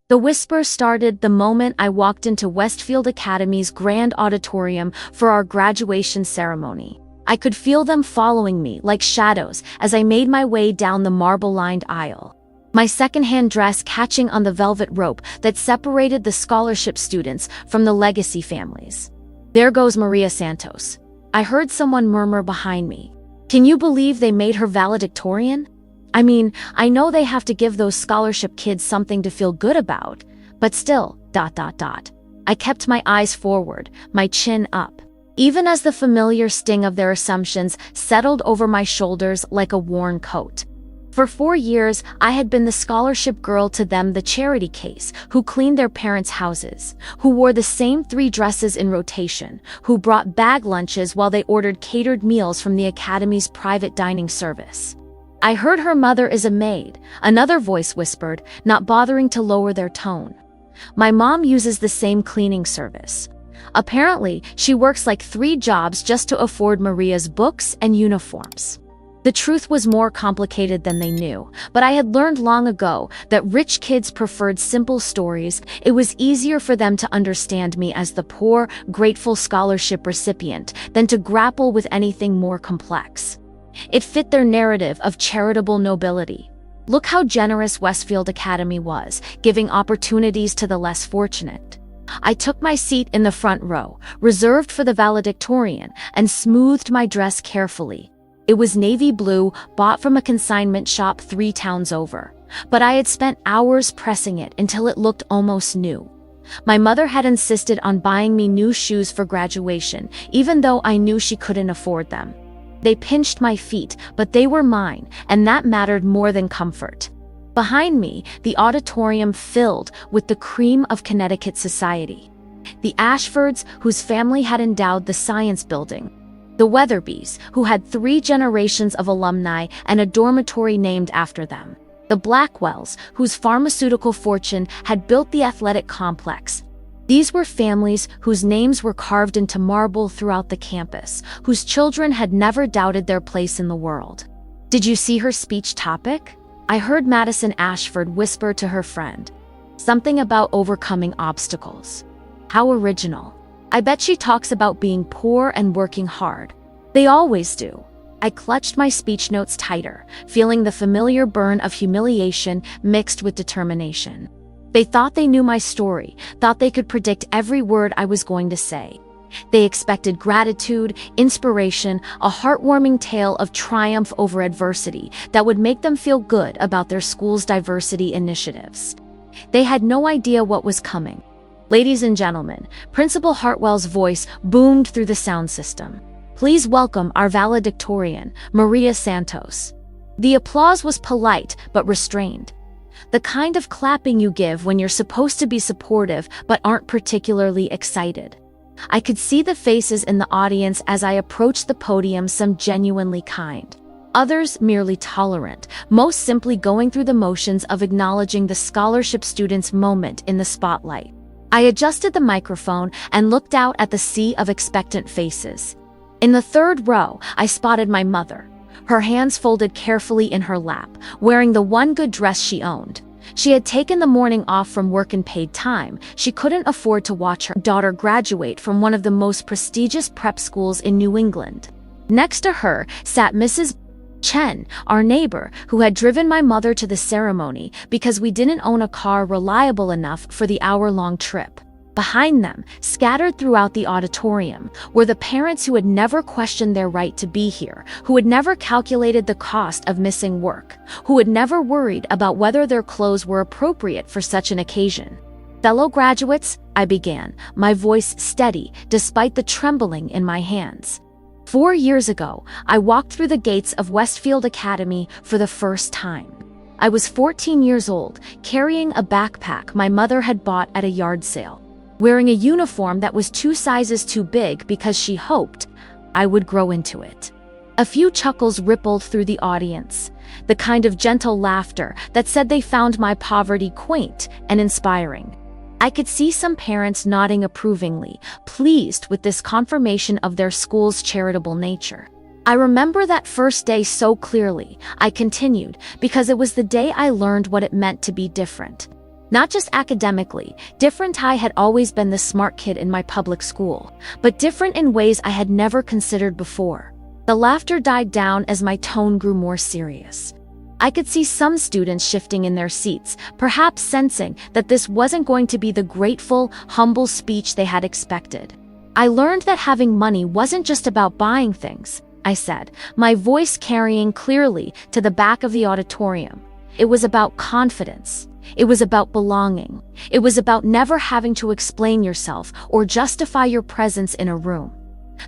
The whisper started the moment I walked into Westfield Academy's grand auditorium for our graduation ceremony. I could feel them following me like shadows as I made my way down the marble-lined aisle, my secondhand dress catching on the velvet rope that separated the scholarship students from the legacy families. "There goes Maria Santos," I heard someone murmur behind me. "Can you believe they made her valedictorian? I mean, I know they have to give those scholarship kids something to feel good about, but still, ... I kept my eyes forward, my chin up, even as the familiar sting of their assumptions settled over my shoulders like a worn coat. For 4 years, I had been the scholarship girl to them, the charity case, who cleaned their parents' houses, who wore the same 3 dresses in rotation, who brought bag lunches while they ordered catered meals from the Academy's private dining service. "I heard her mother is a maid," another voice whispered, not bothering to lower their tone. "My mom uses the same cleaning service. Apparently, she works like 3 jobs just to afford Maria's books and uniforms." The truth was more complicated than they knew, but I had learned long ago that rich kids preferred simple stories. It was easier for them to understand me as the poor, grateful scholarship recipient than to grapple with anything more complex. It fit their narrative of charitable nobility. Look how generous Westfield Academy was, giving opportunities to the less fortunate. I took my seat in the front row, reserved for the valedictorian, and smoothed my dress carefully. It was navy blue, bought from a consignment shop 3 towns over, but I had spent hours pressing it until it looked almost new. My mother had insisted on buying me new shoes for graduation, even though I knew she couldn't afford them. They pinched my feet, but they were mine, and that mattered more than comfort. Behind me, the auditorium filled with the cream of Connecticut society. The Ashfords, whose family had endowed the science building. The Weatherbys, who had 3 generations of alumni and a dormitory named after them. The Blackwells, whose pharmaceutical fortune had built the athletic complex. These were families whose names were carved into marble throughout the campus, whose children had never doubted their place in the world. "Did you see her speech topic?" I heard Madison Ashford whisper to her friend. "Something about overcoming obstacles. How original. I bet she talks about being poor and working hard." "They always do." I clutched my speech notes tighter, feeling the familiar burn of humiliation mixed with determination. They thought they knew my story, thought they could predict every word I was going to say. They expected gratitude, inspiration, a heartwarming tale of triumph over adversity that would make them feel good about their school's diversity initiatives. They had no idea what was coming. "Ladies and gentlemen," Principal Hartwell's voice boomed through the sound system. "Please welcome our valedictorian, Maria Santos." The applause was polite but restrained. The kind of clapping you give when you're supposed to be supportive but aren't particularly excited. I could see the faces in the audience as I approached the podium, some genuinely kind, others merely tolerant, most simply going through the motions of acknowledging the scholarship student's moment in the spotlight. I adjusted the microphone and looked out at the sea of expectant faces. In the 3rd row, I spotted my mother, her hands folded carefully in her lap, wearing the one good dress she owned. She had taken the morning off from work and paid time. She couldn't afford to watch her daughter graduate from one of the most prestigious prep schools in New England. Next to her sat Mrs. Chen, our neighbor, who had driven my mother to the ceremony because we didn't own a car reliable enough for the hour-long trip. Behind them, scattered throughout the auditorium, were the parents who had never questioned their right to be here, who had never calculated the cost of missing work, who had never worried about whether their clothes were appropriate for such an occasion. "Fellow graduates," I began, my voice steady despite the trembling in my hands. 4 years ago, I walked through the gates of Westfield Academy for the first time. I was 14 years old, carrying a backpack my mother had bought at a yard sale, wearing a uniform that was 2 sizes too big because she hoped I would grow into it. A few chuckles rippled through the audience, the kind of gentle laughter that said they found my poverty quaint and inspiring. I could see some parents nodding approvingly, pleased with this confirmation of their school's charitable nature. I remember that first day so clearly, I continued, because it was the day I learned what it meant to be different. Not just academically, different. I had always been the smart kid in my public school, but different in ways I had never considered before. The laughter died down as my tone grew more serious. I could see some students shifting in their seats, perhaps sensing that this wasn't going to be the grateful, humble speech they had expected. I learned that having money wasn't just about buying things, I said, my voice carrying clearly to the back of the auditorium. It was about confidence. It was about belonging. It was about never having to explain yourself or justify your presence in a room.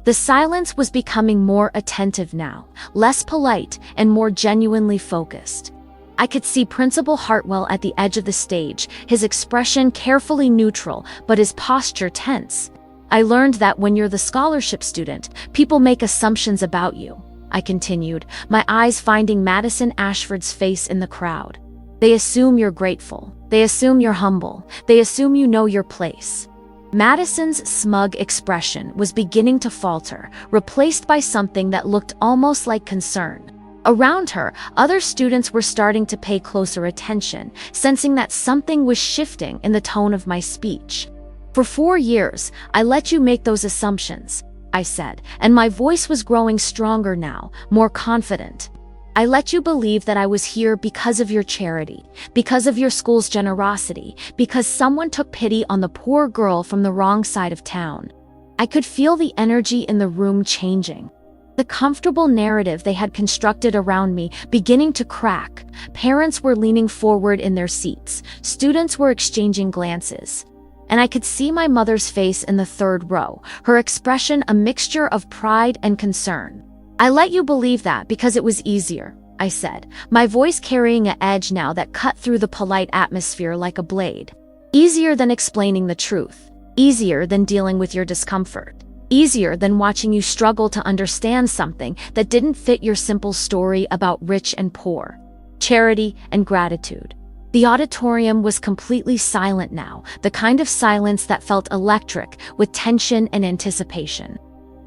The silence was becoming more attentive now, less polite and more genuinely focused. I could see Principal Hartwell at the edge of the stage, his expression carefully neutral, but his posture tense. I learned that when you're the scholarship student, people make assumptions about you, I continued, my eyes finding Madison Ashford's face in the crowd. They assume you're grateful. They assume you're humble. They assume you know your place. Madison's smug expression was beginning to falter, replaced by something that looked almost like concern. Around her, other students were starting to pay closer attention, sensing that something was shifting in the tone of my speech. For 4 years, I let you make those assumptions, I said, and my voice was growing stronger now, more confident. I let you believe that I was here because of your charity, because of your school's generosity, because someone took pity on the poor girl from the wrong side of town. I could feel the energy in the room changing. The comfortable narrative they had constructed around me beginning to crack. Parents were leaning forward in their seats. Students were exchanging glances. And I could see my mother's face in the third row, her expression a mixture of pride and concern. I let you believe that because it was easier, I said, my voice carrying an edge now that cut through the polite atmosphere like a blade. Easier than explaining the truth. Easier than dealing with your discomfort. Easier than watching you struggle to understand something that didn't fit your simple story about rich and poor, charity and gratitude. The auditorium was completely silent now, the kind of silence that felt electric with tension and anticipation.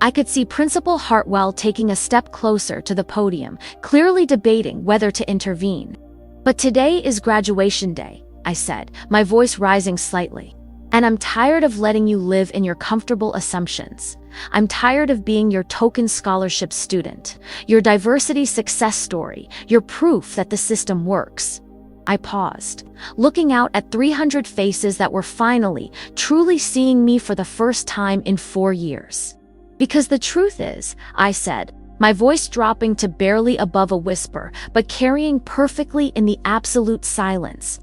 I could see Principal Hartwell taking a step closer to the podium, clearly debating whether to intervene. But today is graduation day, I said, my voice rising slightly. And I'm tired of letting you live in your comfortable assumptions. I'm tired of being your token scholarship student, your diversity success story, your proof that the system works. I paused, looking out at 300 faces that were finally, truly seeing me for the first time in 4 years. Because the truth is, I said, my voice dropping to barely above a whisper, but carrying perfectly in the absolute silence.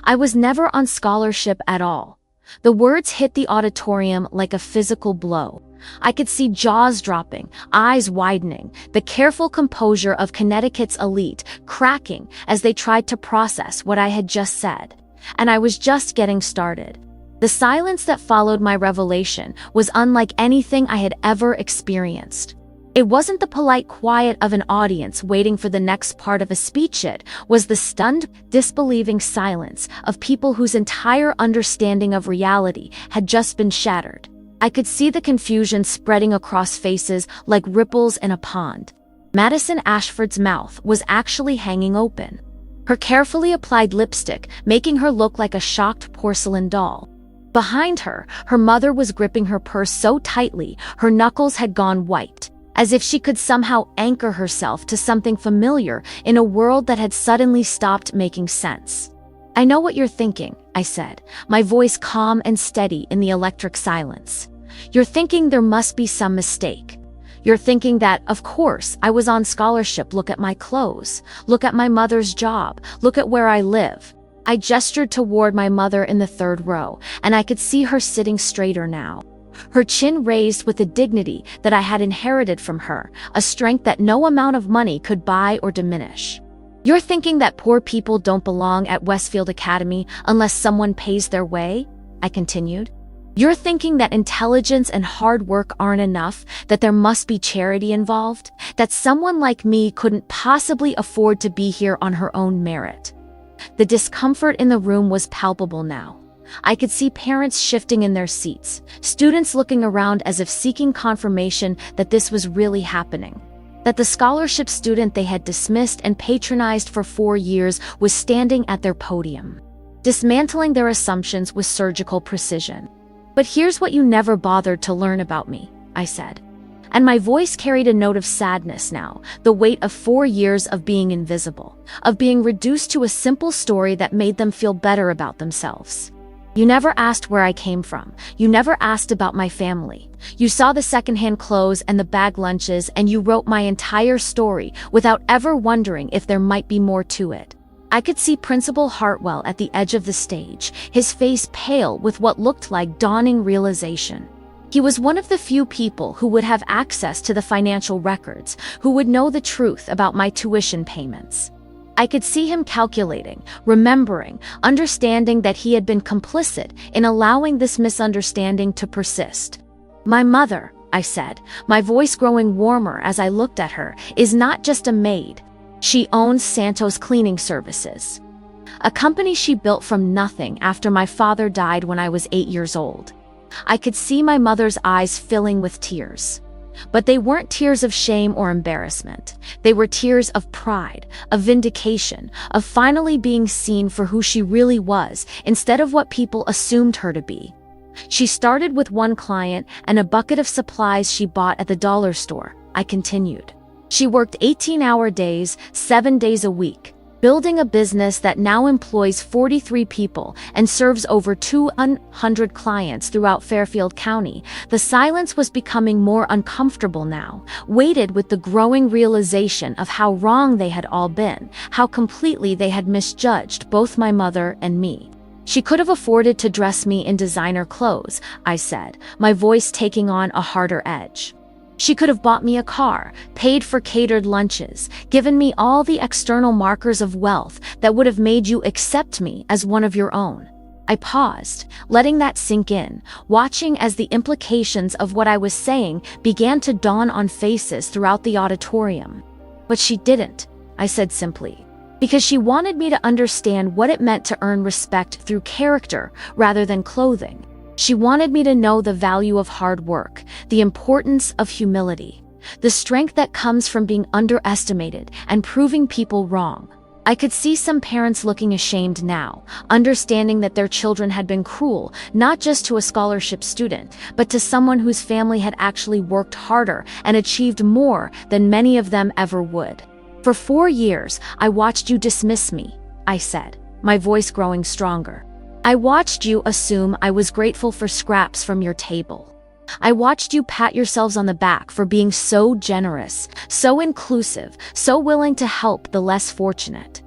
I was never on scholarship at all. The words hit the auditorium like a physical blow. I could see jaws dropping, eyes widening, the careful composure of Connecticut's elite cracking as they tried to process what I had just said. And I was just getting started. The silence that followed my revelation was unlike anything I had ever experienced. It wasn't the polite quiet of an audience waiting for the next part of a speech. It was the stunned, disbelieving silence of people whose entire understanding of reality had just been shattered. I could see the confusion spreading across faces like ripples in a pond. Madison Ashford's mouth was actually hanging open, her carefully applied lipstick making her look like a shocked porcelain doll. Behind her, her mother was gripping her purse so tightly her knuckles had gone white, as if she could somehow anchor herself to something familiar in a world that had suddenly stopped making sense. I know what you're thinking, I said, my voice calm and steady in the electric silence. You're thinking there must be some mistake. You're thinking that, of course, I was on scholarship. Look at my clothes. Look at my mother's job. Look at where I live. I gestured toward my mother in the third row, and I could see her sitting straighter now. Her chin raised with the dignity that I had inherited from her, a strength that no amount of money could buy or diminish. You're thinking that poor people don't belong at Westfield Academy unless someone pays their way? I continued. You're thinking that intelligence and hard work aren't enough, that there must be charity involved, that someone like me couldn't possibly afford to be here on her own merit. The discomfort in the room was palpable now. I could see parents shifting in their seats, students looking around as if seeking confirmation that this was really happening, that the scholarship student they had dismissed and patronized for 4 years was standing at their podium. dismantling their assumptions with surgical precision. "But here's what you never bothered to learn about me," I said. And my voice carried a note of sadness now, the weight of 4 years of being invisible, of being reduced to a simple story that made them feel better about themselves. "You never asked where I came from. You never asked about my family. You saw the secondhand clothes and the bag lunches, and you wrote my entire story without ever wondering if there might be more to it." I could see Principal Hartwell at the edge of the stage, his face pale with what looked like dawning realization. He was one of the few people who would have access to the financial records, who would know the truth about my tuition payments. I could see him calculating, remembering, understanding that he had been complicit in allowing this misunderstanding to persist. "My mother," I said, my voice growing warmer as I looked at her, "is not just a maid. She owns Santos Cleaning Services, a company she built from nothing after my father died when I was 8 years old." I could see my mother's eyes filling with tears. But they weren't tears of shame or embarrassment. They were tears of pride, of vindication, of finally being seen for who she really was instead of what people assumed her to be. "She started with one client and a bucket of supplies she bought at the dollar store," I continued. "She worked 18-hour days, 7 days a week, building a business that now employs 43 people and serves over 200 clients throughout Fairfield County." The silence was becoming more uncomfortable now, weighted with the growing realization of how wrong they had all been, how completely they had misjudged both my mother and me. "She could have afforded to dress me in designer clothes," I said, my voice taking on a harder edge. "She could have bought me a car, paid for catered lunches, given me all the external markers of wealth that would have made you accept me as one of your own." I paused, letting that sink in, watching as the implications of what I was saying began to dawn on faces throughout the auditorium. "But she didn't," I said simply, "because she wanted me to understand what it meant to earn respect through character rather than clothing. She wanted me to know the value of hard work, the importance of humility, the strength that comes from being underestimated and proving people wrong." I could see some parents looking ashamed now, understanding that their children had been cruel, not just to a scholarship student, but to someone whose family had actually worked harder and achieved more than many of them ever would. "For 4 years, I watched you dismiss me," I said, my voice growing stronger. "I watched you assume I was grateful for scraps from your table. I watched you pat yourselves on the back for being so generous, so inclusive, so willing to help the less fortunate."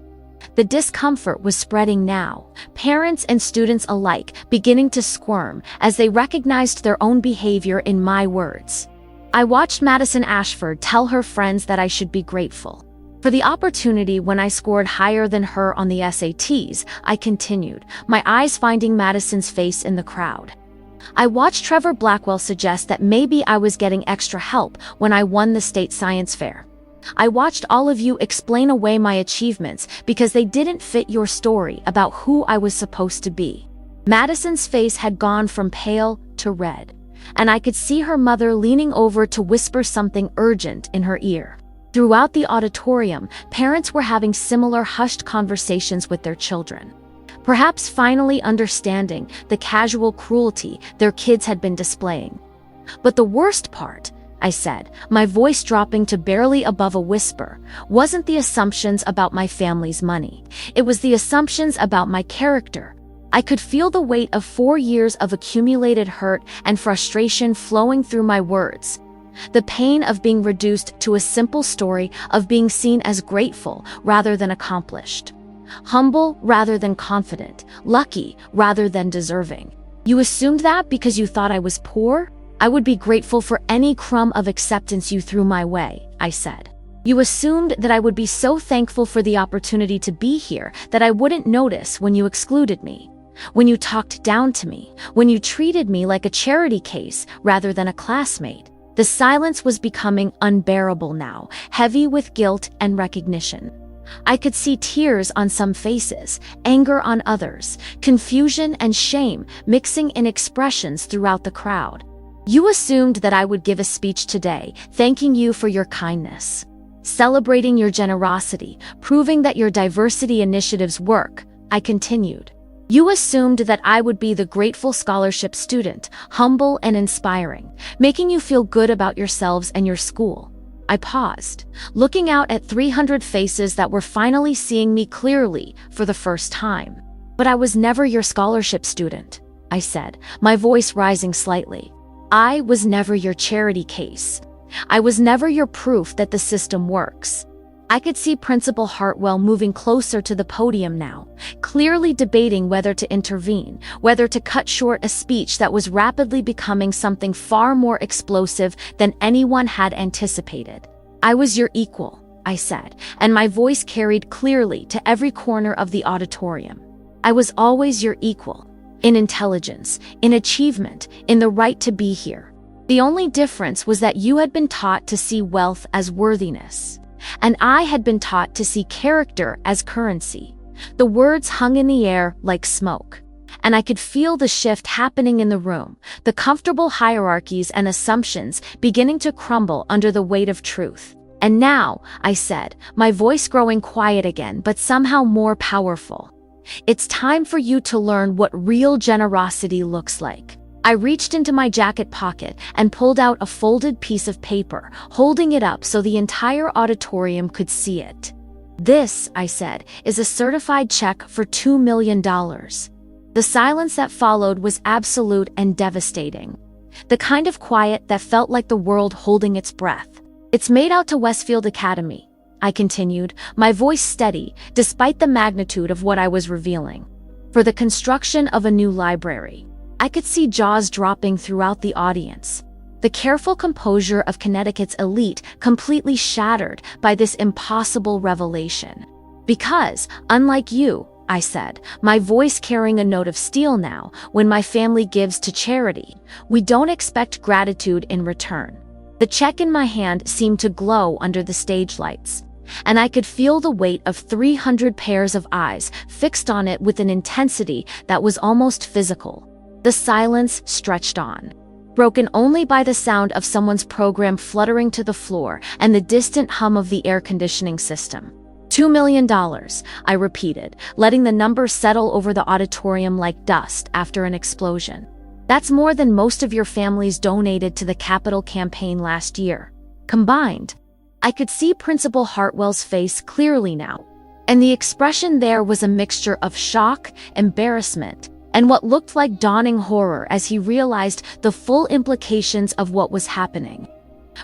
The discomfort was spreading now, parents and students alike beginning to squirm as they recognized their own behavior in my words. I watched Madison Ashford tell her friends that I should be grateful for the opportunity when I scored higher than her on the SATs, I continued, my eyes finding Madison's face in the crowd. I watched Trevor Blackwell suggest that maybe I was getting extra help when I won the state science fair. I watched all of you explain away my achievements because they didn't fit your story about who I was supposed to be. Madison's face had gone from pale to red, and I could see her mother leaning over to whisper something urgent in her ear. Throughout the auditorium, parents were having similar hushed conversations with their children, perhaps finally understanding the casual cruelty their kids had been displaying. "But the worst part," I said, my voice dropping to barely above a whisper, "wasn't the assumptions about my family's money. It was the assumptions about my character." I could feel the weight of 4 years of accumulated hurt and frustration flowing through my words. The pain of being reduced to a simple story of being seen as grateful rather than accomplished, humble rather than confident, lucky rather than deserving. "You assumed that because you thought I was poor? I would be grateful for any crumb of acceptance you threw my way," I said. "You assumed that I would be so thankful for the opportunity to be here that I wouldn't notice when you excluded me, when you talked down to me, when you treated me like a charity case rather than a classmate." The silence was becoming unbearable now, heavy with guilt and recognition. I could see tears on some faces, anger on others, confusion and shame mixing in expressions throughout the crowd. "You assumed that I would give a speech today, thanking you for your kindness, celebrating your generosity, proving that your diversity initiatives work," I continued. You assumed that I would be the grateful scholarship student, humble and inspiring, making you feel good about yourselves and your school. I paused, looking out at 300 faces that were finally seeing me clearly for the first time. But I was never your scholarship student, I said, my voice rising slightly. I was never your charity case. I was never your proof that the system works. I could see Principal Hartwell moving closer to the podium now, clearly debating whether to intervene, whether to cut short a speech that was rapidly becoming something far more explosive than anyone had anticipated. I was your equal, I said, and my voice carried clearly to every corner of the auditorium. I was always your equal, in intelligence, in achievement, in the right to be here. The only difference was that you had been taught to see wealth as worthiness, and I had been taught to see character as currency. The words hung in the air like smoke, and I could feel the shift happening in the room, the comfortable hierarchies and assumptions beginning to crumble under the weight of truth. And now, I said, my voice growing quiet again but somehow more powerful, it's time for you to learn what real generosity looks like. I reached into my jacket pocket and pulled out a folded piece of paper, holding it up so the entire auditorium could see it. This, I said, is a certified check for $2 million. The silence that followed was absolute and devastating. The kind of quiet that felt like the world holding its breath. It's made out to Westfield Academy, I continued, my voice steady, despite the magnitude of what I was revealing. For the construction of a new library. I could see jaws dropping throughout the audience. The careful composure of Connecticut's elite completely shattered by this impossible revelation. Because, unlike you, I said, my voice carrying a note of steel now, when my family gives to charity, we don't expect gratitude in return. The check in my hand seemed to glow under the stage lights, and I could feel the weight of 300 pairs of eyes fixed on it with an intensity that was almost physical. The silence stretched on, broken only by the sound of someone's program fluttering to the floor and the distant hum of the air conditioning system. $2 million, I repeated, letting the number settle over the auditorium like dust after an explosion. That's more than most of your families donated to the Capitol campaign last year. Combined. I could see Principal Hartwell's face clearly now, and the expression there was a mixture of shock, embarrassment, and what looked like dawning horror as he realized the full implications of what was happening.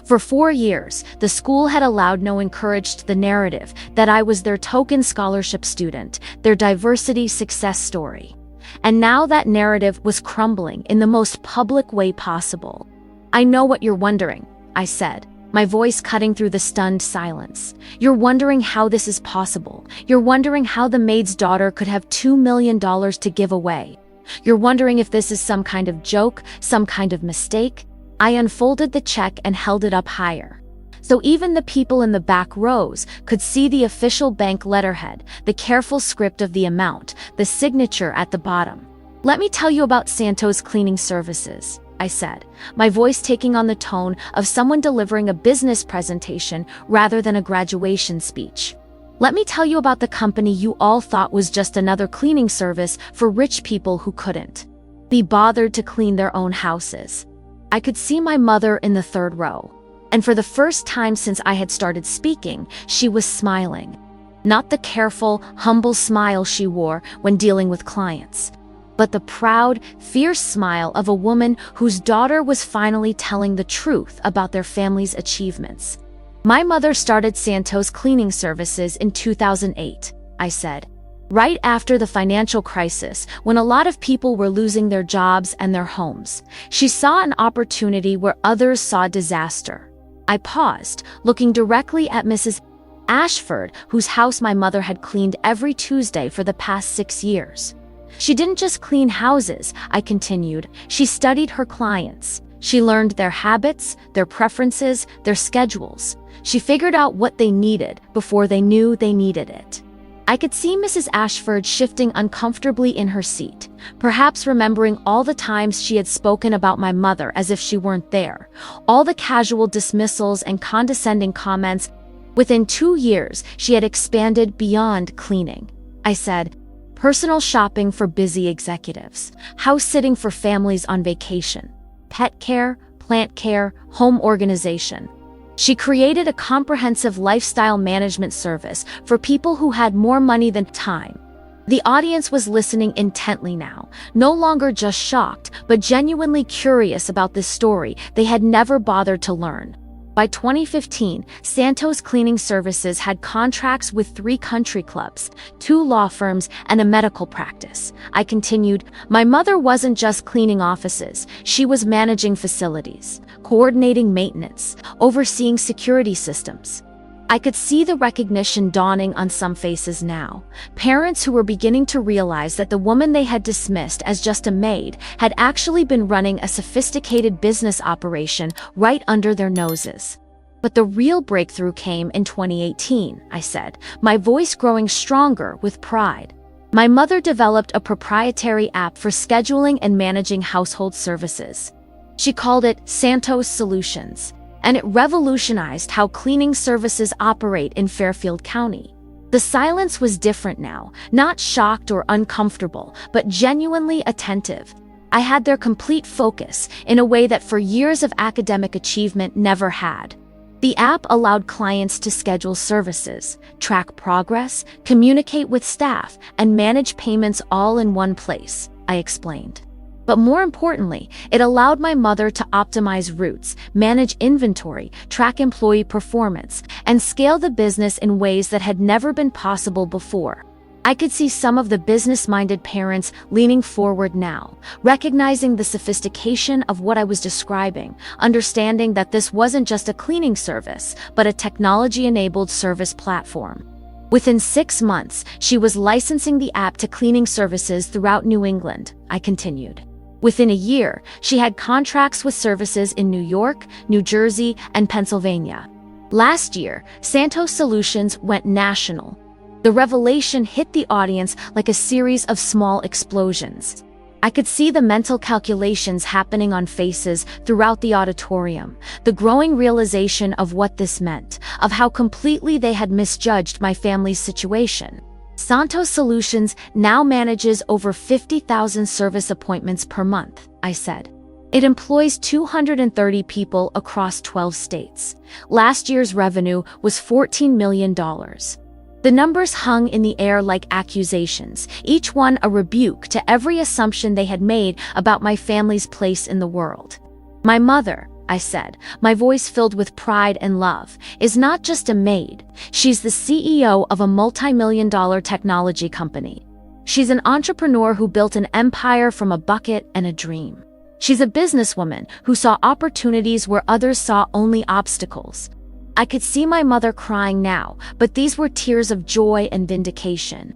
For 4 years, the school had allowed no encouraged the narrative that I was their token scholarship student, their diversity success story. And now that narrative was crumbling in the most public way possible. I know what you're wondering, I said, my voice cutting through the stunned silence. You're wondering how this is possible. You're wondering how the maid's daughter could have $2 million to give away. You're wondering if this is some kind of joke, some kind of mistake. I unfolded the check and held it up higher, so even the people in the back rows could see the official bank letterhead, the careful script of the amount, the signature at the bottom. Let me tell you about Santos Cleaning Services, I said, my voice taking on the tone of someone delivering a business presentation rather than a graduation speech. Let me tell you about the company you all thought was just another cleaning service for rich people who couldn't be bothered to clean their own houses. I could see my mother in the third row, and for the first time since I had started speaking, she was smiling. Not the careful, humble smile she wore when dealing with clients, but the proud, fierce smile of a woman whose daughter was finally telling the truth about their family's achievements. My mother started Santos Cleaning Services in 2008, I said, right after the financial crisis, when a lot of people were losing their jobs and their homes. She saw an opportunity where others saw disaster. I paused, looking directly at Mrs. Ashford, whose house my mother had cleaned every Tuesday for the past 6 years. She didn't just clean houses, I continued. She studied her clients. She learned their habits, their preferences, their schedules. She figured out what they needed before they knew they needed it. I could see Mrs. Ashford shifting uncomfortably in her seat, perhaps remembering all the times she had spoken about my mother as if she weren't there, all the casual dismissals and condescending comments. Within 2 years, she had expanded beyond cleaning. I said, personal shopping for busy executives, house sitting for families on vacation, pet care, plant care, home organization. She created a comprehensive lifestyle management service for people who had more money than time. The audience was listening intently now, no longer just shocked, but genuinely curious about this story they had never bothered to learn. By 2015, Santos Cleaning Services had contracts with 3 country clubs, 2 law firms, and a medical practice. I continued, my mother wasn't just cleaning offices, she was managing facilities, coordinating maintenance, overseeing security systems. I could see the recognition dawning on some faces now. Parents who were beginning to realize that the woman they had dismissed as just a maid had actually been running a sophisticated business operation right under their noses. But the real breakthrough came in 2018, I said, my voice growing stronger with pride. My mother developed a proprietary app for scheduling and managing household services. She called it Santos Solutions, and it revolutionized how cleaning services operate in Fairfield County. The silence was different now, not shocked or uncomfortable, but genuinely attentive. I had their complete focus in a way that for years of academic achievement never had. The app allowed clients to schedule services, track progress, communicate with staff, and manage payments all in one place, I explained. But more importantly, it allowed my mother to optimize routes, manage inventory, track employee performance, and scale the business in ways that had never been possible before. I could see some of the business-minded parents leaning forward now, recognizing the sophistication of what I was describing, understanding that this wasn't just a cleaning service, but a technology-enabled service platform. Within 6 months, she was licensing the app to cleaning services throughout New England, I continued. Within a year, she had contracts with services in New York, New Jersey, and Pennsylvania. Last year, Santos Solutions went national. The revelation hit the audience like a series of small explosions. I could see the mental calculations happening on faces throughout the auditorium, the growing realization of what this meant, of how completely they had misjudged my family's situation. Santos Solutions now manages over 50,000 service appointments per month, I said. It employs 230 people across 12 states. Last year's revenue was $14 million. The numbers hung in the air like accusations, each one a rebuke to every assumption they had made about my family's place in the world. My mother, I said, my voice filled with pride and love, is not just a maid. She's the CEO of a multi-million-dollar technology company. She's an entrepreneur who built an empire from a bucket and a dream. She's a businesswoman who saw opportunities where others saw only obstacles. I could see my mother crying now, but these were tears of joy and vindication.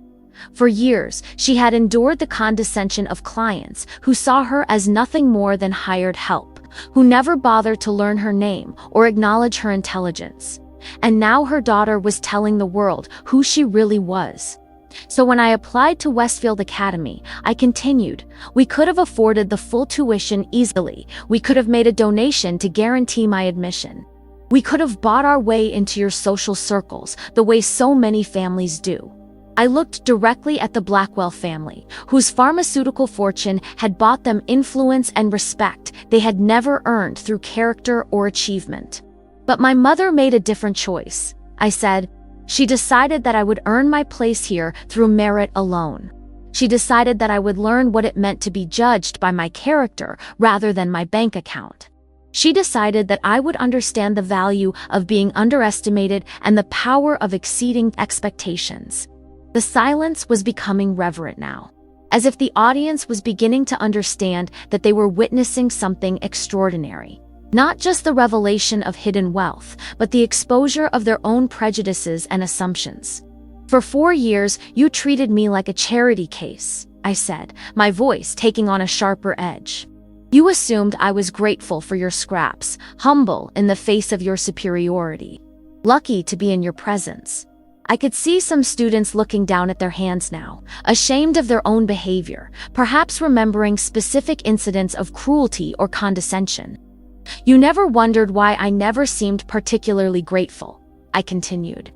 For years, she had endured the condescension of clients who saw her as nothing more than hired help, who never bothered to learn her name or acknowledge her intelligence. And now her daughter was telling the world who she really was. So when I applied to Westfield Academy, I continued, we could have afforded the full tuition easily. We could have made a donation to guarantee my admission. We could have bought our way into your social circles the way so many families do. I looked directly at the Blackwell family, whose pharmaceutical fortune had bought them influence and respect they had never earned through character or achievement. But my mother made a different choice, I said. She decided that I would earn my place here through merit alone. She decided that I would learn what it meant to be judged by my character rather than my bank account. She decided that I would understand the value of being underestimated and the power of exceeding expectations. The silence was becoming reverent now, as if the audience was beginning to understand that they were witnessing something extraordinary. Not just the revelation of hidden wealth, but the exposure of their own prejudices and assumptions. For 4 years, you treated me like a charity case, I said, my voice taking on a sharper edge. You assumed I was grateful for your scraps, humble in the face of your superiority, lucky to be in your presence. I could see some students looking down at their hands now, ashamed of their own behavior, perhaps remembering specific incidents of cruelty or condescension. You never wondered why I never seemed particularly grateful, I continued.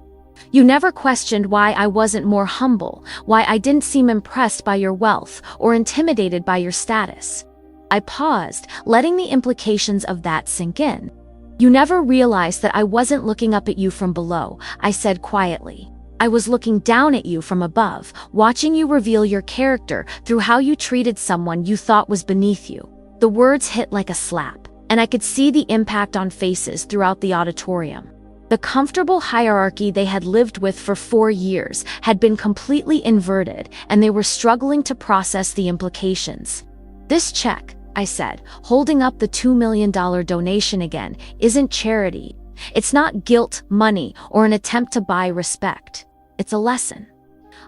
You never questioned why I wasn't more humble, why I didn't seem impressed by your wealth or intimidated by your status. I paused, letting the implications of that sink in. You never realized that I wasn't looking up at you from below, I said quietly. I was looking down at you from above, watching you reveal your character through how you treated someone you thought was beneath you. The words hit like a slap, and I could see the impact on faces throughout the auditorium. The comfortable hierarchy they had lived with for 4 years had been completely inverted, and they were struggling to process the implications. This check, I said, holding up the $2 million donation again, isn't charity. It's not guilt, money, or an attempt to buy respect. It's a lesson.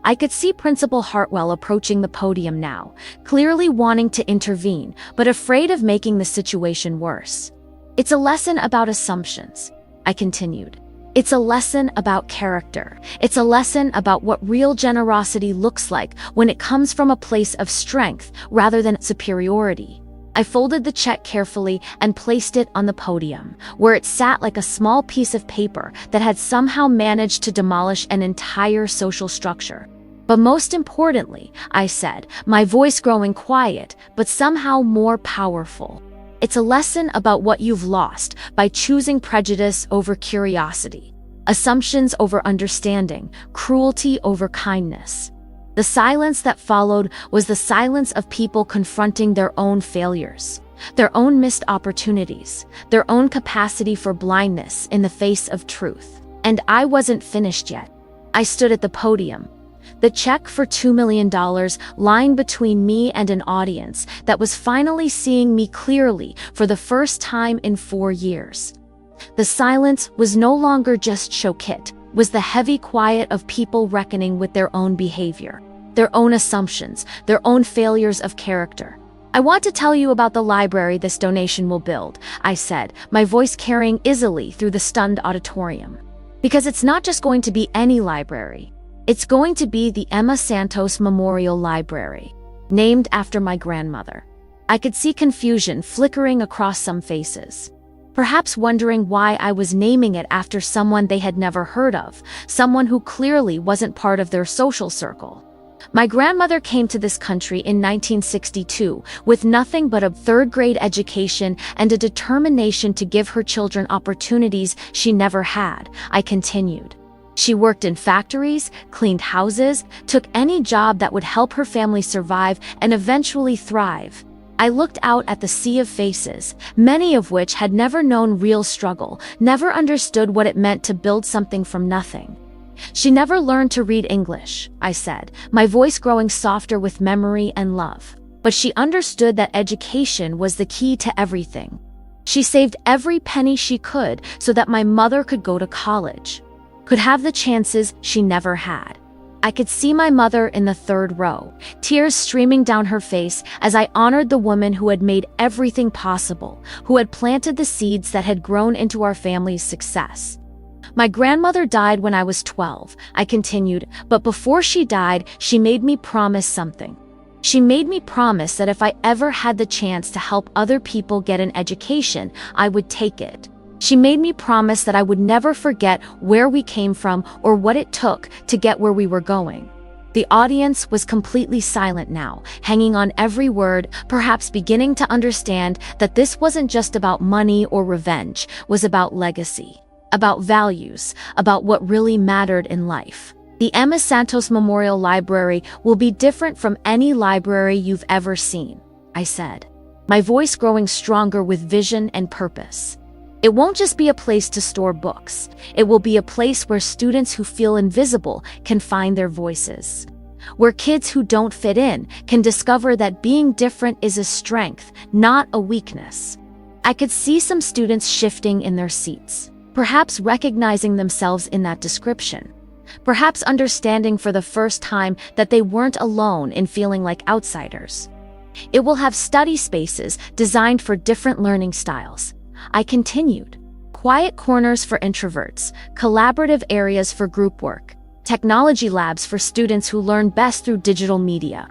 I could see Principal Hartwell approaching the podium now, clearly wanting to intervene, but afraid of making the situation worse. It's a lesson about assumptions, I continued. It's a lesson about character. It's a lesson about what real generosity looks like when it comes from a place of strength rather than superiority. I folded the check carefully and placed it on the podium, where it sat like a small piece of paper that had somehow managed to demolish an entire social structure. But most importantly, I said, my voice growing quiet, but somehow more powerful. It's a lesson about what you've lost by choosing prejudice over curiosity, assumptions over understanding, cruelty over kindness. The silence that followed was the silence of people confronting their own failures, their own missed opportunities, their own capacity for blindness in the face of truth. And I wasn't finished yet. I stood at the podium, the check for $2 million lying between me and an audience that was finally seeing me clearly for the first time in 4 years. The silence was no longer just chokit, was the heavy quiet of people reckoning with their own behavior, their own assumptions, their own failures of character. I want to tell you about the library this donation will build, I said, my voice carrying easily through the stunned auditorium. Because it's not just going to be any library. It's going to be the Emma Santos Memorial Library, named after my grandmother. I could see confusion flickering across some faces, perhaps wondering why I was naming it after someone they had never heard of, someone who clearly wasn't part of their social circle. My grandmother came to this country in 1962 with nothing but a third-grade education and a determination to give her children opportunities she never had, I continued. She worked in factories, cleaned houses, took any job that would help her family survive and eventually thrive. I looked out at the sea of faces, many of which had never known real struggle, never understood what it meant to build something from nothing. She never learned to read English, I said, my voice growing softer with memory and love. But she understood that education was the key to everything. She saved every penny she could so that my mother could go to college, could have the chances she never had. I could see my mother in the third row, tears streaming down her face as I honored the woman who had made everything possible, who had planted the seeds that had grown into our family's success. My grandmother died when I was 12, I continued, but before she died, she made me promise something. She made me promise that if I ever had the chance to help other people get an education, I would take it. She made me promise that I would never forget where we came from or what it took to get where we were going. The audience was completely silent now, hanging on every word, perhaps beginning to understand that this wasn't just about money or revenge, it was about legacy, about values, about what really mattered in life. The Emma Santos Memorial Library will be different from any library you've ever seen, I said, my voice growing stronger with vision and purpose. It won't just be a place to store books. It will be a place where students who feel invisible can find their voices, where kids who don't fit in can discover that being different is a strength, not a weakness. I could see some students shifting in their seats, perhaps recognizing themselves in that description, perhaps understanding for the first time that they weren't alone in feeling like outsiders. It will have study spaces designed for different learning styles, I continued. Quiet corners for introverts, collaborative areas for group work, technology labs for students who learn best through digital media.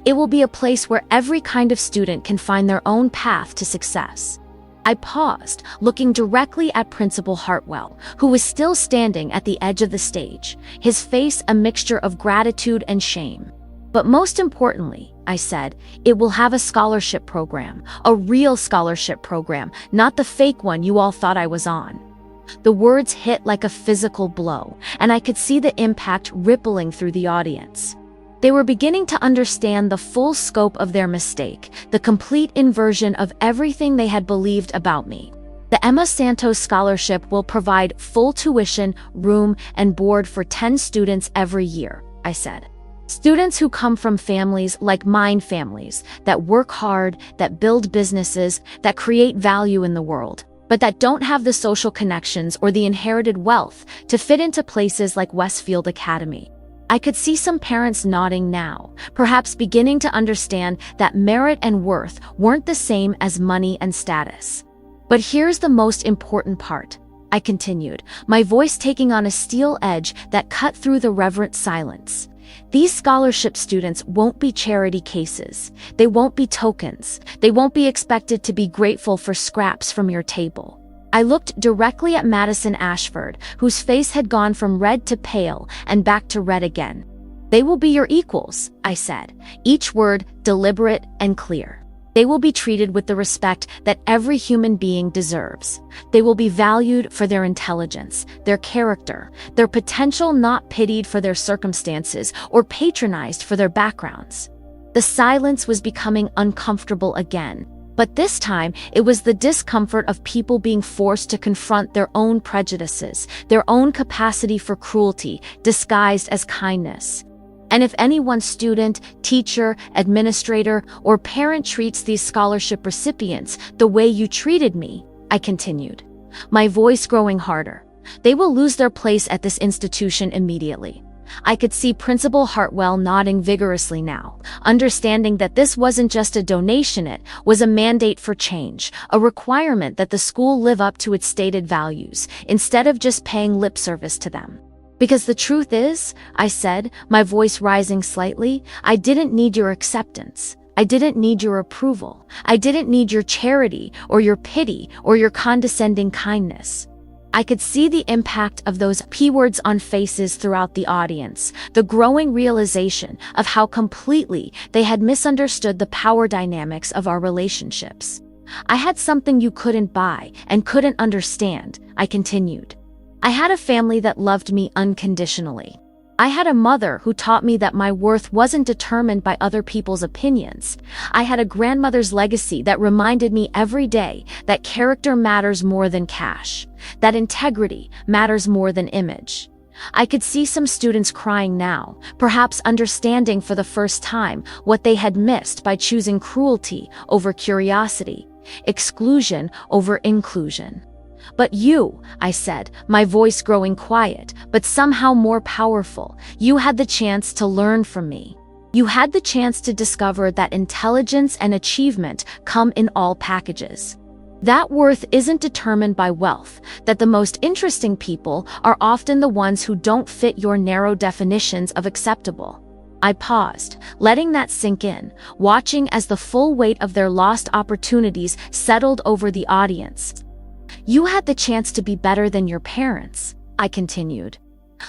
It will be a place where every kind of student can find their own path to success. I paused, looking directly at Principal Hartwell, who was still standing at the edge of the stage, his face a mixture of gratitude and shame. "But most importantly," I said, "it will have a scholarship program, a real scholarship program, not the fake one you all thought I was on." The words hit like a physical blow, and I could see the impact rippling through the audience. They were beginning to understand the full scope of their mistake, the complete inversion of everything they had believed about me. The Emma Santos Scholarship will provide full tuition, room, and board for 10 students every year, I said. Students who come from families like mine, families that work hard, that build businesses, that create value in the world, but that don't have the social connections or the inherited wealth to fit into places like Westfield Academy. I could see some parents nodding now, perhaps beginning to understand that merit and worth weren't the same as money and status. "But here's the most important part," I continued, my voice taking on a steel edge that cut through the reverent silence. "These scholarship students won't be charity cases. They won't be tokens. They won't be expected to be grateful for scraps from your table." I looked directly at Madison Ashford, whose face had gone from red to pale and back to red again. "They will be your equals," I said, each word deliberate and clear. "They will be treated with the respect that every human being deserves. They will be valued for their intelligence, their character, their potential, not pitied for their circumstances or patronized for their backgrounds." The silence was becoming uncomfortable again. But this time, it was the discomfort of people being forced to confront their own prejudices, their own capacity for cruelty, disguised as kindness. "And if any one student, teacher, administrator, or parent treats these scholarship recipients the way you treated me," I continued, my voice growing harder, "they will lose their place at this institution immediately." I could see Principal Hartwell nodding vigorously now, understanding that this wasn't just a donation, it was a mandate for change, a requirement that the school live up to its stated values, instead of just paying lip service to them. "Because the truth is," I said, my voice rising slightly, "I didn't need your acceptance. I didn't need your approval. I didn't need your charity, or your pity, or your condescending kindness." I could see the impact of those P words on faces throughout the audience, the growing realization of how completely they had misunderstood the power dynamics of our relationships. "I had something you couldn't buy and couldn't understand," I continued. "I had a family that loved me unconditionally. I had a mother who taught me that my worth wasn't determined by other people's opinions. I had a grandmother's legacy that reminded me every day that character matters more than cash, that integrity matters more than image." I could see some students crying now, perhaps understanding for the first time what they had missed by choosing cruelty over curiosity, exclusion over inclusion. "But you," I said, my voice growing quiet, but somehow more powerful, "you had the chance to learn from me. You had the chance to discover that intelligence and achievement come in all packages. That worth isn't determined by wealth, that the most interesting people are often the ones who don't fit your narrow definitions of acceptable." I paused, letting that sink in, watching as the full weight of their lost opportunities settled over the audience. "You had the chance to be better than your parents," I continued,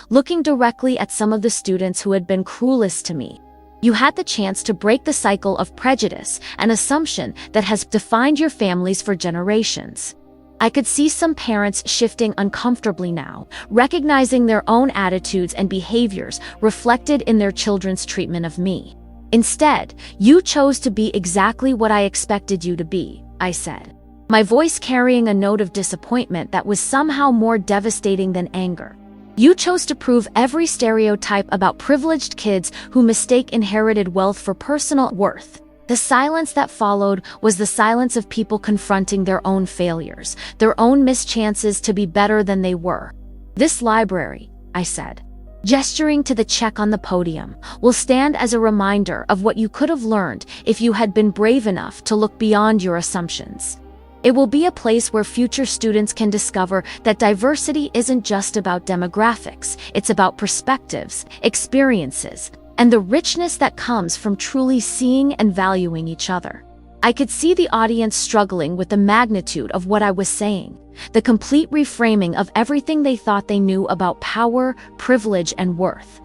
looking directly at some of the students who had been cruelest to me. "You had the chance to break the cycle of prejudice and assumption that has defined your families for generations." I could see some parents shifting uncomfortably now, recognizing their own attitudes and behaviors reflected in their children's treatment of me. "Instead, you chose to be exactly what I expected you to be," I said, my voice carrying a note of disappointment that was somehow more devastating than anger. "You chose to prove every stereotype about privileged kids who mistake inherited wealth for personal worth." The silence that followed was the silence of people confronting their own failures, their own mischances to be better than they were. "This library," I said, gesturing to the check on the podium, "will stand as a reminder of what you could have learned if you had been brave enough to look beyond your assumptions. It will be a place where future students can discover that diversity isn't just about demographics, it's about perspectives, experiences, and the richness that comes from truly seeing and valuing each other." I could see the audience struggling with the magnitude of what I was saying, the complete reframing of everything they thought they knew about power, privilege, and worth.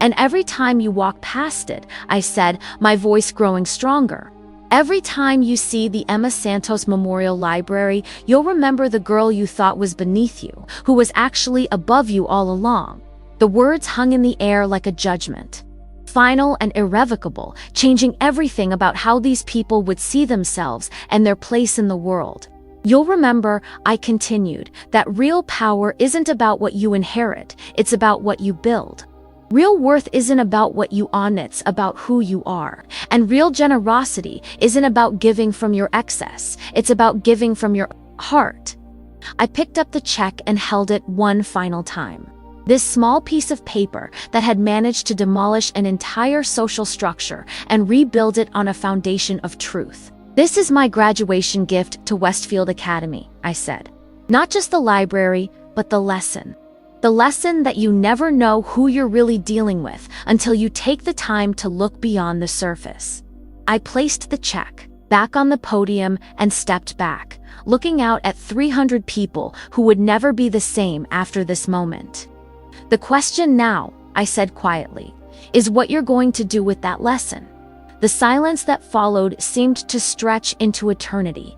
And every time you walk past it, I said, my voice growing stronger, every time you see the Emma Santos Memorial Library, you'll remember the girl you thought was beneath you, who was actually above you all along. The words hung in the air like a judgment, final and irrevocable, changing everything about how these people would see themselves and their place in the world. You'll remember, I continued, that real power isn't about what you inherit, it's about what you build. Real worth isn't about what you own, it's about who you are. And real generosity isn't about giving from your excess, it's about giving from your heart. I picked up the check and held it one final time. This small piece of paper that had managed to demolish an entire social structure and rebuild it on a foundation of truth. This is my graduation gift to Westfield Academy, I said. Not just the library, but the lesson. The lesson that you never know who you're really dealing with until you take the time to look beyond the surface. I placed the check back on the podium and stepped back, looking out at 300 people who would never be the same after this moment. The question now, I said quietly, is what you're going to do with that lesson. The silence that followed seemed to stretch into eternity.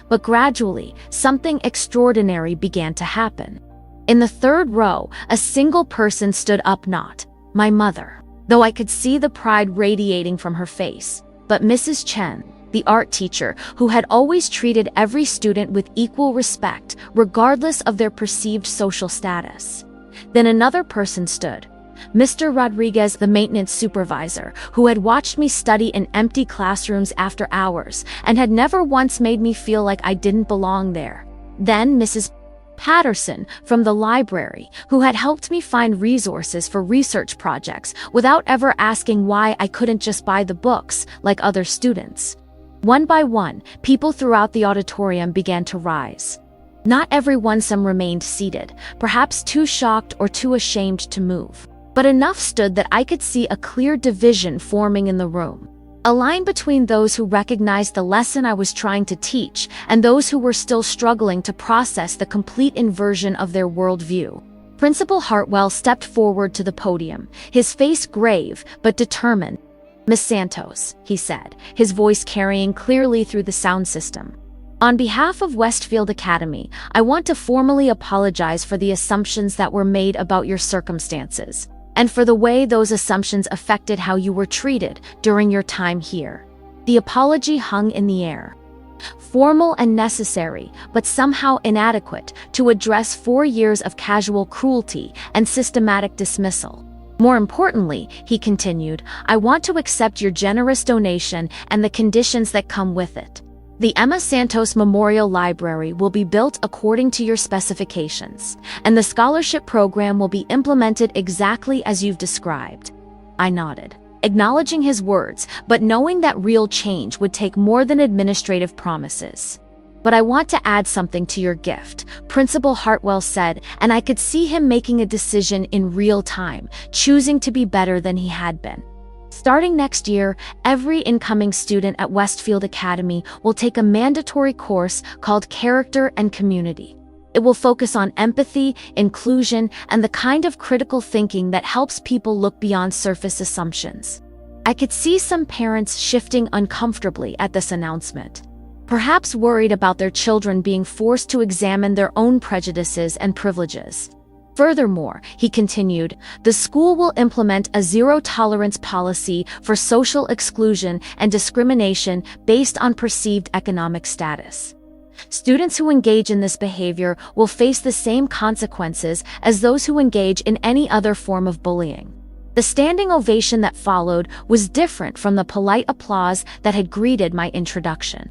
But gradually, something extraordinary began to happen. In the third row, a single person stood up, not my mother, though I could see the pride radiating from her face, but Mrs. Chen, the art teacher who had always treated every student with equal respect, regardless of their perceived social status. Then another person stood, Mr. Rodriguez, the maintenance supervisor, who had watched me study in empty classrooms after hours and had never once made me feel like I didn't belong there. Then Mrs. Patterson from the library, who had helped me find resources for research projects without ever asking why I couldn't just buy the books like other students. One by one, people throughout the auditorium began to rise. Not everyone, some remained seated, perhaps too shocked or too ashamed to move. But enough stood that I could see a clear division forming in the room. A line between those who recognized the lesson I was trying to teach and those who were still struggling to process the complete inversion of their worldview. Principal Hartwell stepped forward to the podium, his face grave but determined. Miss Santos, he said, his voice carrying clearly through the sound system. On behalf of Westfield Academy, I want to formally apologize for the assumptions that were made about your circumstances, and for the way those assumptions affected how you were treated during your time here. The apology hung in the air. Formal and necessary, but somehow inadequate to address 4 years of casual cruelty and systematic dismissal. More importantly, he continued, I want to accept your generous donation and the conditions that come with it. The Emma Santos Memorial Library will be built according to your specifications, and the scholarship program will be implemented exactly as you've described. I nodded, acknowledging his words, but knowing that real change would take more than administrative promises. But I want to add something to your gift, Principal Hartwell said, and I could see him making a decision in real time, choosing to be better than he had been. Starting next year, every incoming student at Westfield Academy will take a mandatory course called Character and Community. It will focus on empathy, inclusion, and the kind of critical thinking that helps people look beyond surface assumptions. I could see some parents shifting uncomfortably at this announcement, perhaps worried about their children being forced to examine their own prejudices and privileges. Furthermore, he continued, the school will implement a zero-tolerance policy for social exclusion and discrimination based on perceived economic status. Students who engage in this behavior will face the same consequences as those who engage in any other form of bullying. The standing ovation that followed was different from the polite applause that had greeted my introduction.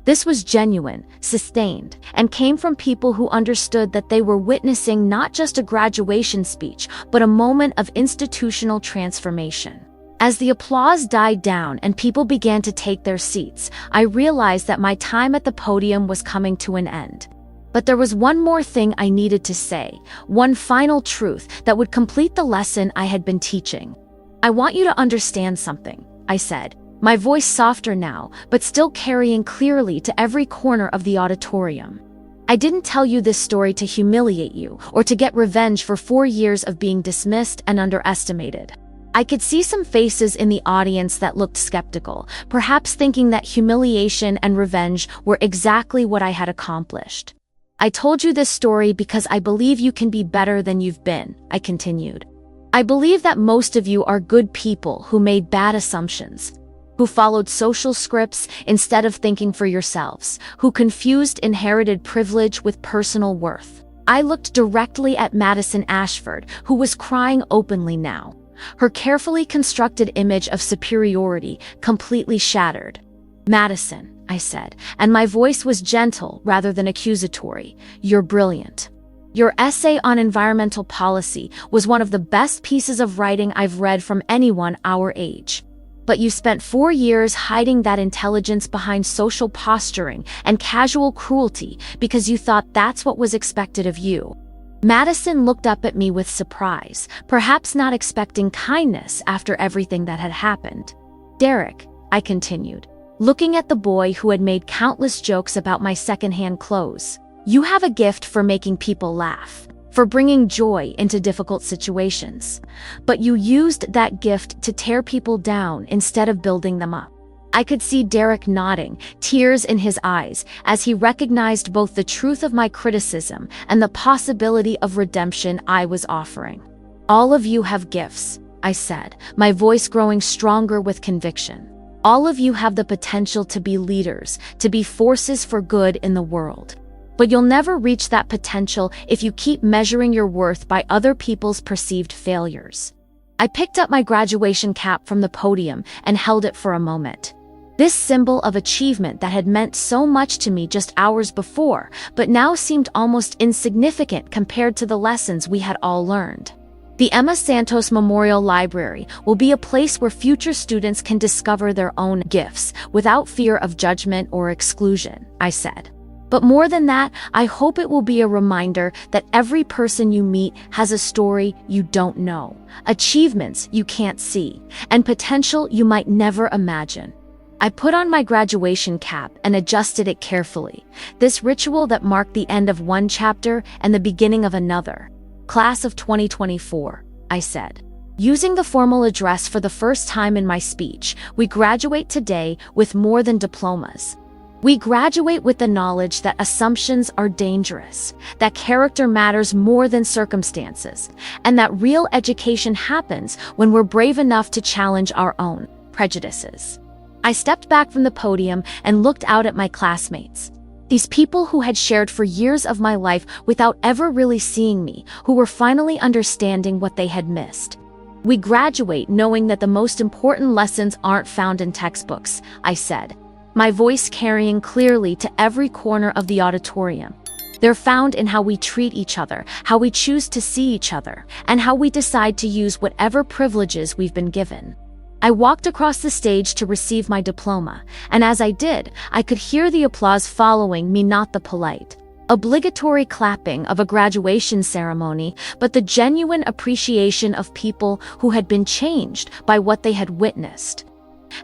This was genuine, sustained, and came from people who understood that they were witnessing not just a graduation speech, but a moment of institutional transformation. As the applause died down and people began to take their seats, I realized that my time at the podium was coming to an end. But there was one more thing I needed to say, one final truth that would complete the lesson I had been teaching. I want you to understand something, I said. my voice softer now, but still carrying clearly to every corner of the auditorium. I didn't tell you this story to humiliate you or to get revenge for 4 years of being dismissed and underestimated. I could see some faces in the audience that looked skeptical, perhaps thinking that humiliation and revenge were exactly what I had accomplished. I told you this story because I believe you can be better than you've been, I continued. I believe that most of you are good people who made bad assumptions, who followed social scripts instead of thinking for yourselves, who confused inherited privilege with personal worth. I looked directly at Madison Ashford, who was crying openly now, her carefully constructed image of superiority completely shattered. Madison, I said, and my voice was gentle rather than accusatory, you're brilliant. Your essay on environmental policy was one of the best pieces of writing I've read from anyone our age. But you spent 4 years hiding that intelligence behind social posturing and casual cruelty because you thought that's what was expected of you. Madison looked up at me with surprise, perhaps not expecting kindness after everything that had happened. Derek, I continued, looking at the boy who had made countless jokes about my secondhand clothes, you have a gift for making people laugh, for bringing joy into difficult situations. But you used that gift to tear people down instead of building them up. I could see Derek nodding, tears in his eyes, as he recognized both the truth of my criticism and the possibility of redemption I was offering. All of you have gifts, I said, my voice growing stronger with conviction. All of you have the potential to be leaders, to be forces for good in the world. But you'll never reach that potential if you keep measuring your worth by other people's perceived failures. I picked up my graduation cap from the podium and held it for a moment. This symbol of achievement that had meant so much to me just hours before, but now seemed almost insignificant compared to the lessons we had all learned. The Emma Santos Memorial Library will be a place where future students can discover their own gifts without fear of judgment or exclusion, I said. But more than that, I hope it will be a reminder that every person you meet has a story you don't know, achievements you can't see, and potential you might never imagine. I put on my graduation cap and adjusted it carefully, this ritual that marked the end of one chapter and the beginning of another. Class of 2024, I said. Using the formal address for the first time in my speech, we graduate today with more than diplomas. We graduate with the knowledge that assumptions are dangerous, that character matters more than circumstances, and that real education happens when we're brave enough to challenge our own prejudices. I stepped back from the podium and looked out at my classmates. These people who had shared for years of my life without ever really seeing me, who were finally understanding what they had missed. We graduate knowing that the most important lessons aren't found in textbooks, I said, my voice carrying clearly to every corner of the auditorium. They're found in how we treat each other, how we choose to see each other, and how we decide to use whatever privileges we've been given. I walked across the stage to receive my diploma, and as I did, I could hear the applause following me, not the polite, obligatory clapping of a graduation ceremony, but the genuine appreciation of people who had been changed by what they had witnessed.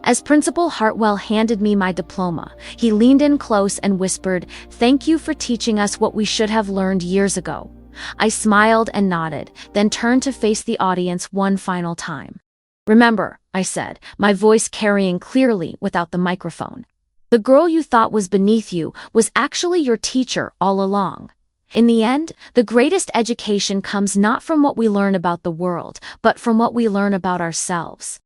As Principal Hartwell handed me my diploma, he leaned in close and whispered, "Thank you for teaching us what we should have learned years ago." I smiled and nodded, then turned to face the audience one final time. "Remember," I said, my voice carrying clearly without the microphone, "the girl you thought was beneath you was actually your teacher all along." In the end, the greatest education comes not from what we learn about the world, but from what we learn about ourselves.